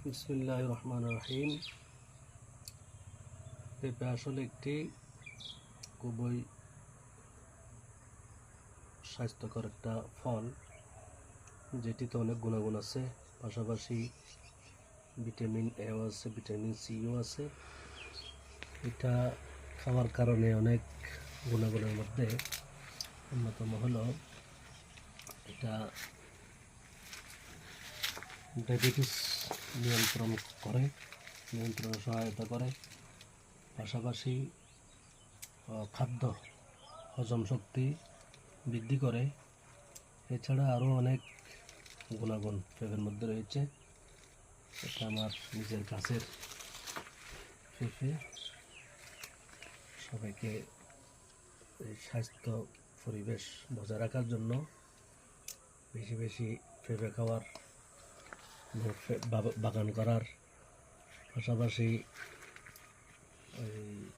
বিসমিল্লাহির রহমানির রহিম। পেঁপে আসলে একটি খুবই স্বাস্থ্যকর একটা ফল, যেটিতে অনেক গুণাগুণ আছে। পাশাপাশি ভিটামিন এও আছে, ভিটামিন সিও আছে। এটা খাওয়ার কারণে অনেক গুণাগুণের মধ্যে অন্যতম হলো এটা ডায়াবেটিস নিয়ন্ত্রণে সহায়তা করে। পাশাপাশি খাদ্য হজম শক্তি বৃদ্ধি করে। এছাড়া আরও অনেক গুণাগুণ পেঁপের মধ্যে রয়েছে। এটা আমার নিজের গাছের পেঁপে। সবাইকে এই স্বাস্থ্য পরিবেশ বজায় রাখার জন্য বেশি বেশি পেঁপে খাওয়ার, বাগান করার পাশাপাশি